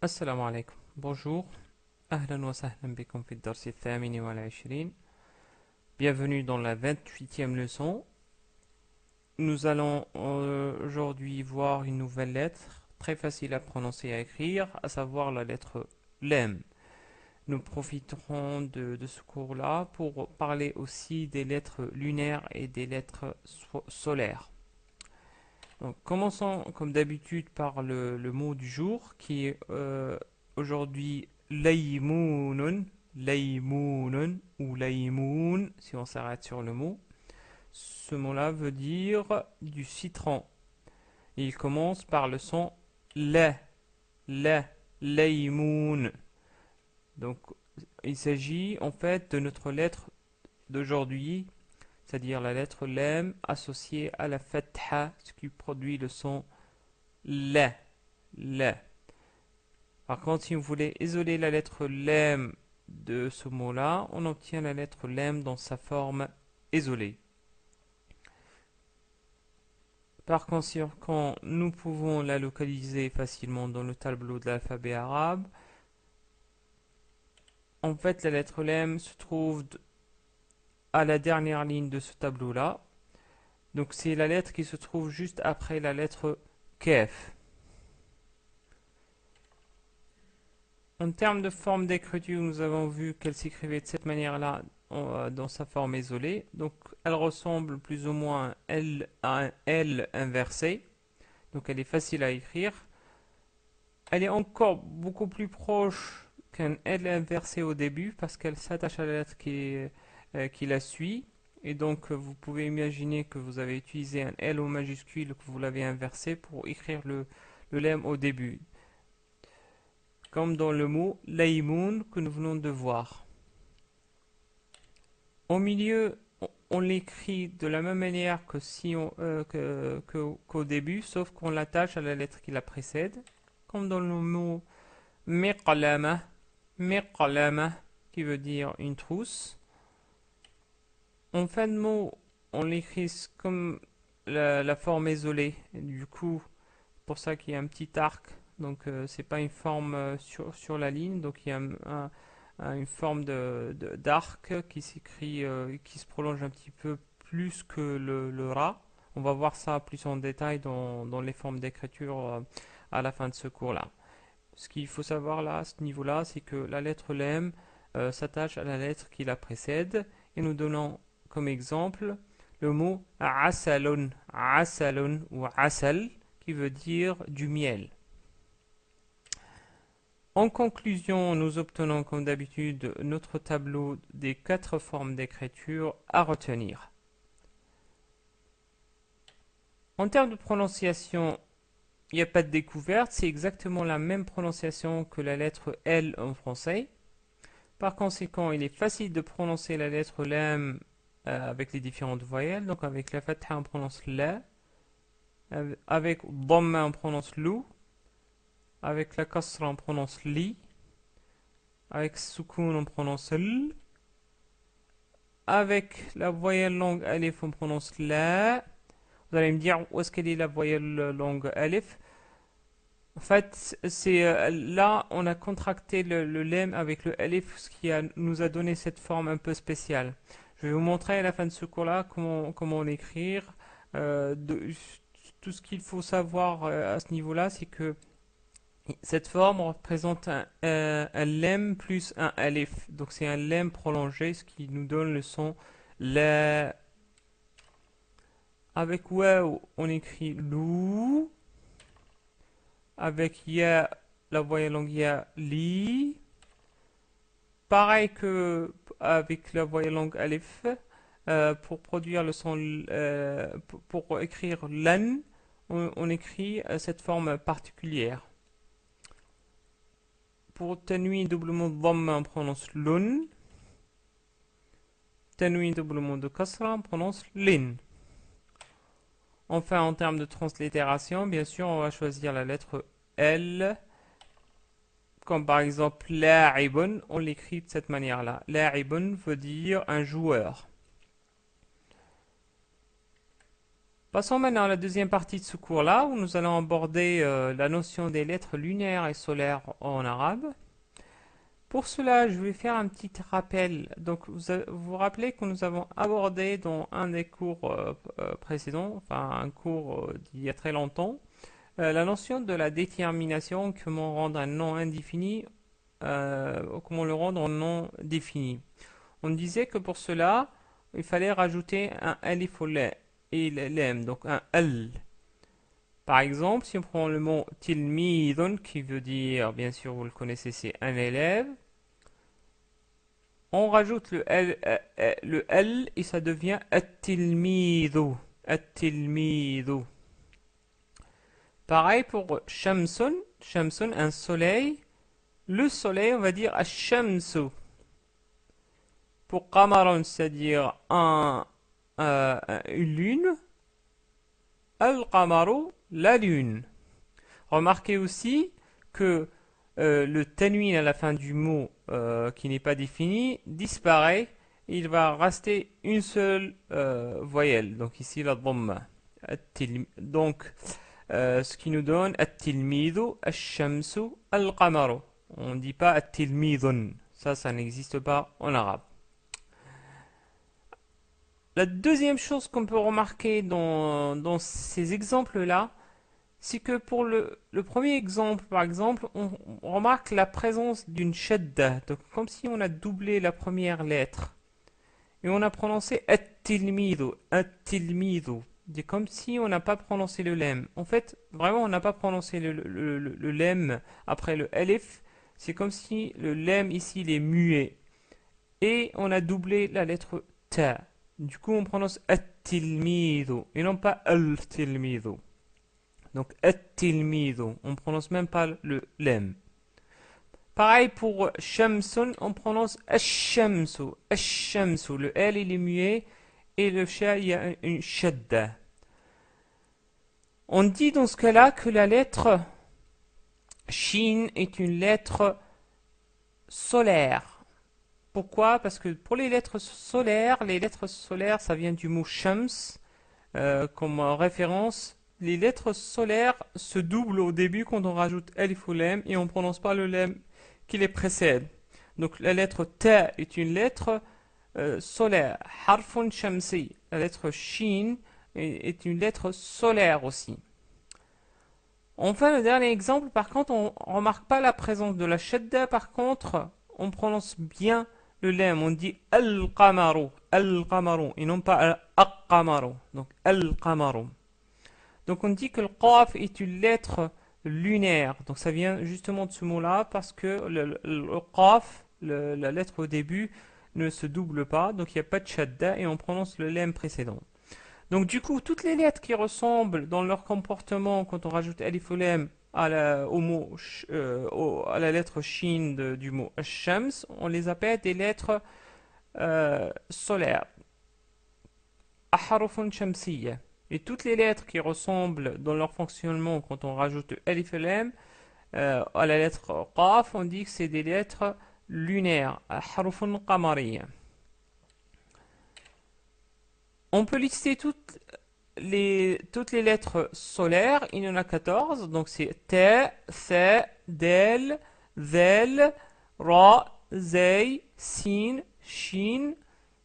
السلام عليكم. Bonjour. أهلا وسهلا بكم في الدرس الثامن والعشرين. Bienvenue dans la 28e leçon. Nous allons aujourd'hui voir une nouvelle lettre très facile à prononcer et à écrire, à savoir la lettre Lem. Nous profiterons de ce cours-là pour parler aussi des lettres lunaires et des lettres solaires. Donc, commençons comme d'habitude par le mot du jour qui est aujourd'hui laymounun, laymounun ou laymoun si on s'arrête sur le mot. Ce mot-là veut dire du citron. Et il commence par le son la, la, laymoun. Donc il s'agit en fait de notre lettre d'aujourd'hui, c'est-à-dire la lettre lem associée à la fatha, ce qui produit le son la, la. Par contre, si vous voulez isoler la lettre lem de ce mot-là, on obtient la lettre lem dans sa forme isolée. Par conséquent, nous pouvons la localiser facilement dans le tableau de l'alphabet arabe. En fait, la lettre lem se trouve à la dernière ligne de ce tableau-là. Donc, c'est la lettre qui se trouve juste après la lettre kef. En termes de forme d'écriture, nous avons vu qu'elle s'écrivait de cette manière-là dans sa forme isolée. Donc, elle ressemble plus ou moins à un L inversé. Donc, elle est facile à écrire. Elle est encore beaucoup plus proche qu'un L inversé au début parce qu'elle s'attache à la lettre qui la suit. Et donc, vous pouvez imaginer que vous avez utilisé un L au majuscule, que vous l'avez inversé pour écrire le lemme au début. Comme dans le mot laïmoun que nous venons de voir. Au milieu, on l'écrit de la même manière que si qu'au début, sauf qu'on l'attache à la lettre qui la précède. Comme dans le mot miqlama, miqlama, qui veut dire une trousse. En fin de mot, on l'écrit comme la forme isolée. Et du coup, pour ça qu'il y a un petit arc. Donc, c'est pas une forme sur la ligne. Donc, il y a une forme d'arc qui s'écrit, qui se prolonge un petit peu plus que le rat. On va voir ça plus en détail dans les formes d'écriture à la fin de ce cours-là. Ce qu'il faut savoir là, à ce niveau-là, c'est que la lettre lem s'attache à la lettre qui la précède. Et nous donnons comme exemple le mot asalun, asalun ou asal, qui veut dire du miel. En conclusion, nous obtenons comme d'habitude notre tableau des 4 formes d'écriture à retenir. En termes de prononciation, il n'y a pas de découverte, c'est exactement la même prononciation que la lettre L en français. Par conséquent, il est facile de prononcer la lettre lam avec les différentes voyelles. Donc avec la fatha, on prononce la. Avec dhamma, on prononce lou. Avec la kasra, on prononce li. Avec soukoun, on prononce l. Avec la voyelle longue alif, on prononce la. Vous allez me dire où est-ce qu'elle est la voyelle longue alif. En fait, c'est là, on a contracté le lem avec le alif, ce qui nous a donné cette forme un peu spéciale. Je vais vous montrer à la fin de ce cours-là comment l'écrire. Tout ce qu'il faut savoir à ce niveau-là, c'est que cette forme représente un lem plus un alif. Donc c'est un lem prolongé, ce qui nous donne le son la. Avec waouh, on écrit lou. Avec ya, la voyelle longue ya, li. Pareil que avec la voyelle longue alif, pour produire le son, pour écrire lan, on écrit cette forme particulière. Pour tanwin doublement de dhamma, on prononce lun. Tanwin doublement de kasra, on prononce lin. Enfin, en termes de translittération, bien sûr, on va choisir la lettre L. Comme par exemple la'ibun, on l'écrit de cette manière-là. La'ibun veut dire un joueur. Passons maintenant à la deuxième partie de ce cours-là, où nous allons aborder la notion des lettres lunaires et solaires en arabe. Pour cela, je vais faire un petit rappel. Donc, vous vous rappelez que nous avons abordé dans un des cours précédents, enfin un cours d'il y a très longtemps, la notion de la détermination, comment rendre un nom indéfini, comment le rendre en nom défini. On disait que pour cela, il fallait rajouter un alif et lem, donc un l. Par exemple, si on prend le mot tilmidun, qui veut dire, bien sûr, vous le connaissez, c'est un élève, on rajoute le L et ça devient at-tilmidu. At-tilmidu. Pareil pour shamsun. Shamsun, un soleil. Le soleil, on va dire ash-shamsu. Pour qamarun, c'est-à-dire une lune. Al-qamaru, la lune. Remarquez aussi que le tanwin à la fin du mot qui n'est pas défini disparaît. Il va rester une seule voyelle. Donc ici la dhamma. Donc ce qui nous donne at-tilmidu, ash-shamsu, al-qamaru. On ne dit pas at-tilmidun. Ça n'existe pas en arabe. La deuxième chose qu'on peut remarquer dans ces exemples-là, c'est que pour le premier exemple, par exemple, on remarque la présence d'une shadda, donc comme si on a doublé la première lettre. Et on a prononcé at-tilmidu, at-tilmidu. C'est comme si on n'a pas prononcé le lem. En fait, vraiment, on n'a pas prononcé le lem après le alif. C'est comme si le lem ici, il est muet. Et on a doublé la lettre ta. Du coup, on prononce at-tilmidu et non pas al-tilmidu. Donc, at-tilmidu. On ne prononce même pas le lem. Pareil pour shamsun, on prononce ash-shamsu. Ash-shamsu. Le L, il est muet. Et le sha, il y a une shadda. On dit dans ce cas-là que la lettre shin est une lettre solaire. Pourquoi? Parce que pour les lettres solaires, ça vient du mot shams comme référence. Les lettres solaires se doublent au début quand on rajoute alif ou lem et on ne prononce pas le lem qui les précède. Donc la lettre ta est une lettre solaire. Harfun shamsi. La lettre shin est une lettre solaire aussi. Enfin, le dernier exemple, par contre, on ne remarque pas la présence de la shadda. Par contre, on prononce bien le lem. On dit al-qamaru, al-qamaru, et non pas al-qamaru. Donc al-qamaru. Donc on dit que le qaf est une lettre lunaire. Donc ça vient justement de ce mot-là parce que le qaf, la lettre au début, ne se double pas. Donc il n'y a pas de shadda et on prononce le lem précédent. Donc du coup, toutes les lettres qui ressemblent dans leur comportement quand on rajoute alif ou lem à la lettre shin du mot shams, on les appelle des lettres solaires. Aharufun shamsiyya. Et toutes les lettres qui ressemblent dans leur fonctionnement quand on rajoute alif et lem à la lettre qaf, on dit que c'est des lettres lunaires. Aharufun qamariyya. On peut lister toutes les lettres solaires. Il y en a 14. Donc c'est ta, tha, del, zel, ra, zay, sin, shin,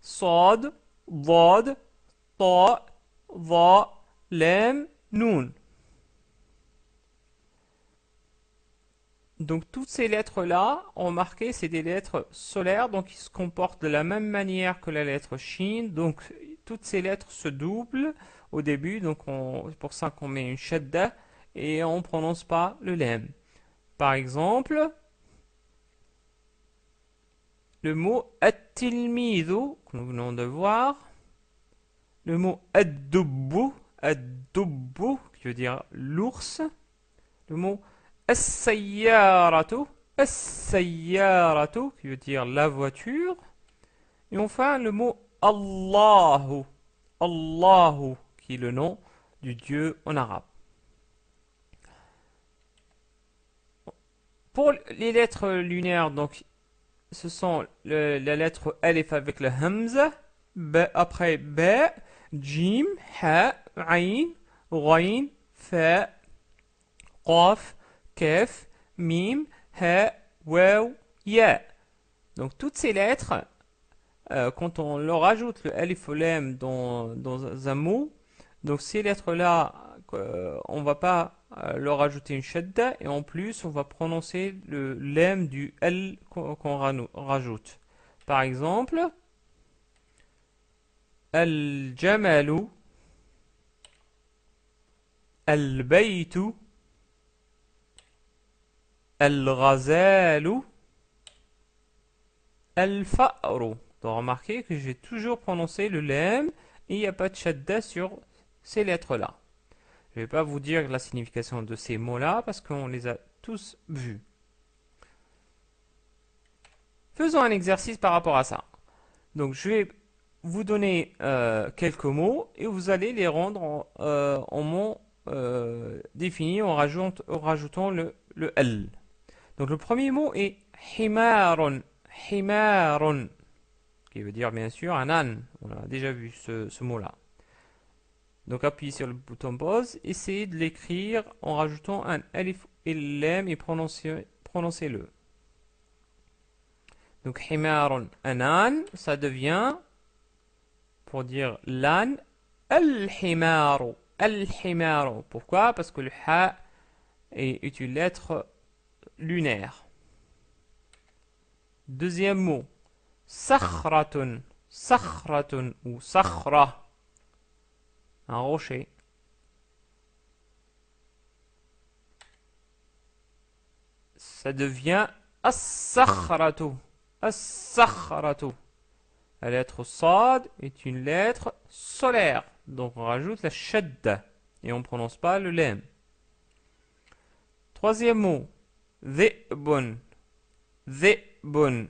sad, dad, ta, dha, lam, nun. Donc toutes ces lettres-là, on remarqué, c'est des lettres solaires, donc ils se comportent de la même manière que la lettre shin. Donc toutes ces lettres se doublent au début, donc c'est pour ça qu'on met une shadda et on ne prononce pas le lem. Par exemple, le mot at-tilmidu, que nous venons de voir, le mot ad-dubbu, qui veut dire l'ours, le mot as-sayyaratu, as-sayyaratu, qui veut dire la voiture, et enfin le mot Allahu, Allahu, qui est le nom du Dieu en arabe. Pour les lettres lunaires, donc, ce sont la lettre alif avec le hamza, après b, jim, ha, aïn, ghayn, fa, qaf, kaf, mim, ha, waw, ya. Donc toutes ces lettres, quand on leur ajoute le alif ou lam dans un mot, donc ces lettres-là, on va pas leur ajouter une shadda et en plus on va prononcer le lam du L qu'on rajoute. Par exemple, al-jamalu, al-baytu, al-ghazalu, al-fa'ru. Donc remarquez que j'ai toujours prononcé le lam et il n'y a pas de shadda sur ces lettres-là. Je ne vais pas vous dire la signification de ces mots-là parce qu'on les a tous vus. Faisons un exercice par rapport à ça. Donc je vais vous donner quelques mots et vous allez les rendre en mots définis en rajoutant le L. Donc le premier mot est himarun, himarun, qui veut dire bien sûr un âne. On a déjà vu ce mot-là. Donc appuyez sur le bouton pause, essayez de l'écrire en rajoutant un alif et lam et prononcez-le. Donc himarun, un âne, ça devient, pour dire l'âne, al-himaru, al-himaru. Pourquoi? Parce que le ha est une lettre lunaire. Deuxième mot, sakhratun, sakhratun ou sakhra, un rocher. Ça devient as-sakhratu, as-sakhratu. La lettre sad est une lettre solaire. Donc on rajoute la shadda et on ne prononce pas le lam. Troisième mot, dhi'bun, dhi'bun.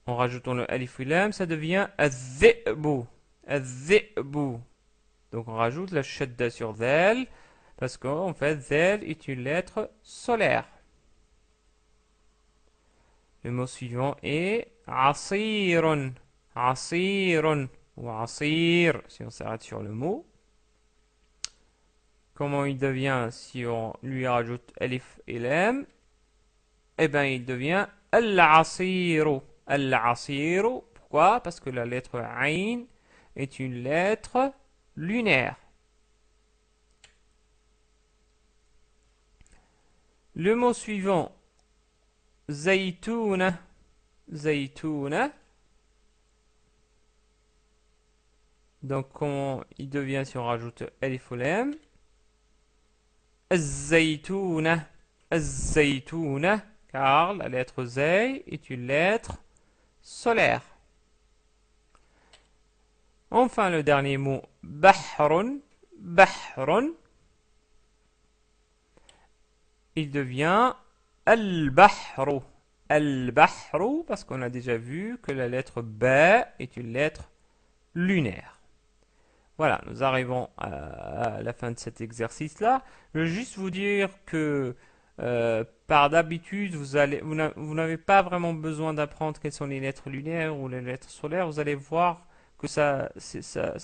En rajoutant le alif ou lam, ça devient az-dhi'bu, az-dhi'bu. Donc on rajoute la shadda sur dhal parce qu'en fait dhal est une lettre solaire. Le mot suivant est asirun, asirun ou asir si on s'arrête sur le mot. Comment il devient si on lui rajoute alif et lam? Eh bien il devient al-asiru, al-asiru. Pourquoi? Parce que la lettre ain est une lettre lunaire. Le mot suivant, zaytouna, zaytouna. Donc, comment il devient si on rajoute alif ou lam? Az-zaytouna, az-zaytouna, car la lettre zay est une lettre solaire. Enfin, le dernier mot, bahrun, bahrun. Il devient al-bahru, al-bahru, parce qu'on a déjà vu que la lettre ba est une lettre lunaire. Voilà, nous arrivons à la fin de cet exercice-là. Je veux juste vous dire que par d'habitude, vous n'avez pas vraiment besoin d'apprendre quelles sont les lettres lunaires ou les lettres solaires. Vous allez voir que ça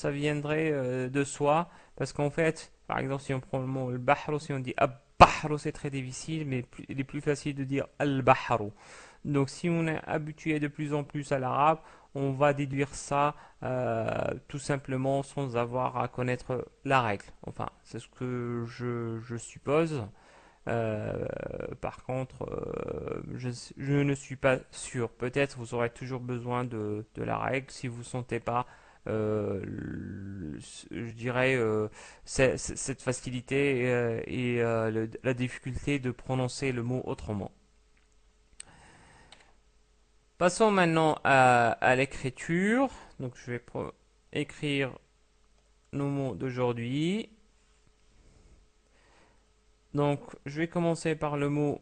viendrait de soi. Parce qu'en fait, par exemple, si on prend le mot al-bahru, si on dit al-bahru, c'est très difficile, mais il est plus facile de dire al-bahru. Donc si on est habitué de plus en plus à l'arabe, on va déduire ça tout simplement sans avoir à connaître la règle. Enfin, c'est ce que je suppose. Par contre, je ne suis pas sûr. Peut-être vous aurez toujours besoin de la règle si vous ne sentez pas, je dirais, cette facilité et la difficulté de prononcer le mot autrement. Passons maintenant à l'écriture. Donc je vais écrire nos mots d'aujourd'hui. Donc je vais commencer par le mot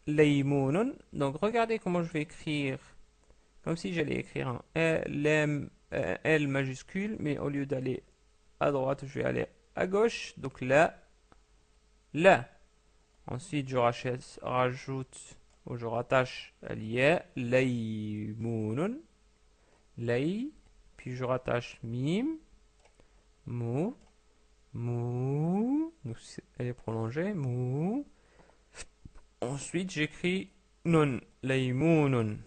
laymunun. Donc regardez comment je vais écrire, comme si j'allais écrire un L majuscule, mais au lieu d'aller à droite, je vais aller à gauche. Donc là, là. Ensuite je rajoute ou je rattache à l'IA, laymunun, lay, puis je rattache mim, mou, mou, donc elle est prolongée, mou. Ensuite, j'écris nun, laymounun.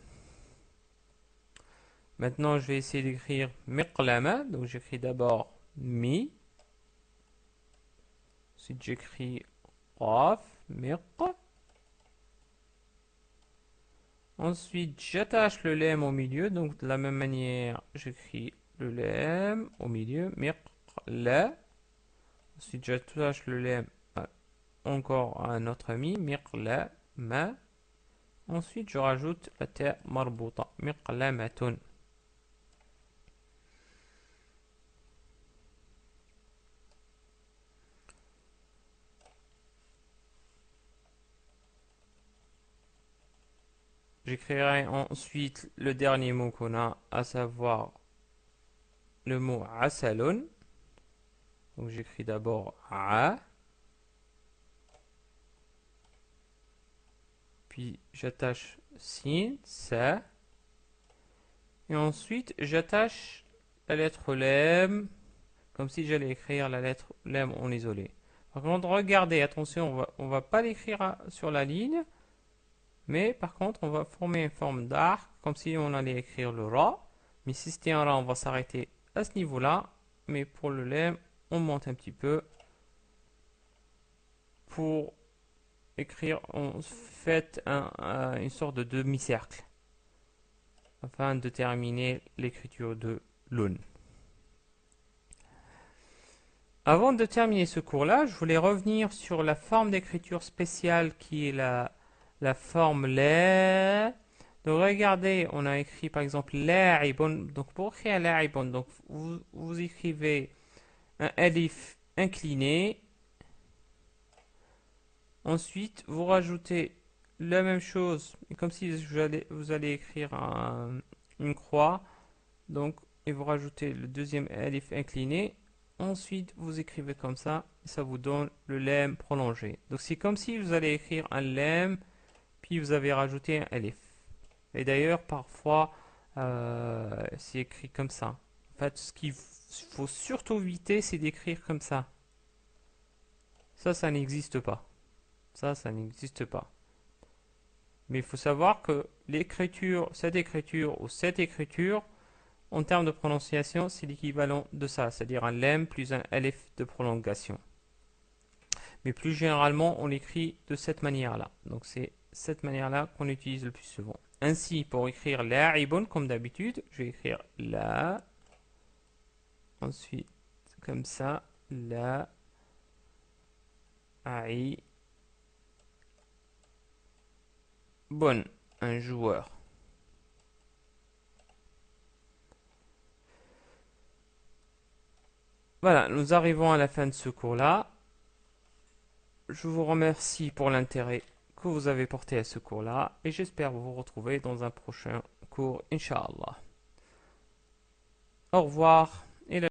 Maintenant, je vais essayer d'écrire miqlama, donc j'écris d'abord mi, ensuite j'écris qaf, miq. Ensuite, j'attache le lemme au milieu, donc de la même manière, j'écris le lemme au milieu, miqla. Ensuite, j'attache le lemme encore à un autre mi, miqla, ma. Ensuite, je rajoute la ta marbuta, miqlamatun. J'écrirai ensuite le dernier mot qu'on a, à savoir le mot asalun. Donc j'écris d'abord a, puis j'attache sin, sa, et ensuite j'attache la lettre lem, comme si j'allais écrire la lettre lem en isolé. Par contre, regardez, attention, on va pas l'écrire sur la ligne, mais par contre, on va former une forme d'arc, comme si on allait écrire le ra. Mais si c'était un ra, on va s'arrêter à ce niveau-là. Mais pour le lem, on monte un petit peu pour écrire, on fait une sorte de demi-cercle afin de terminer l'écriture de l'un. Avant de terminer ce cours-là, je voulais revenir sur la forme d'écriture spéciale qui est la forme la. Donc regardez, on a écrit par exemple la'ibun. Donc pour écrire la'ibun, donc vous écrivez un alif incliné. Ensuite, vous rajoutez la même chose, comme si vous allez écrire une croix. Donc, et vous rajoutez le deuxième alif incliné. Ensuite, vous écrivez comme ça, et ça vous donne le lemme prolongé. Donc, c'est comme si vous allez écrire un lemme, puis vous avez rajouté un alif. Et d'ailleurs, parfois, c'est écrit comme ça. En fait, ce qu'il faut surtout éviter, c'est d'écrire comme ça. Ça n'existe pas. Ça n'existe pas. Mais il faut savoir que l'écriture, cette écriture, en termes de prononciation, c'est l'équivalent de ça, c'est-à-dire un lemme plus un alif de prolongation. Mais plus généralement, on l'écrit de cette manière-là. Donc c'est cette manière-là qu'on utilise le plus souvent. Ainsi, pour écrire la'ibun, comme d'habitude, je vais écrire la, ensuite comme ça, la, aï, bon, un joueur. Voilà, nous arrivons à la fin de ce cours-là. Je vous remercie pour l'intérêt que vous avez porté à ce cours-là et j'espère vous retrouver dans un prochain cours, Inch'Allah. Au revoir et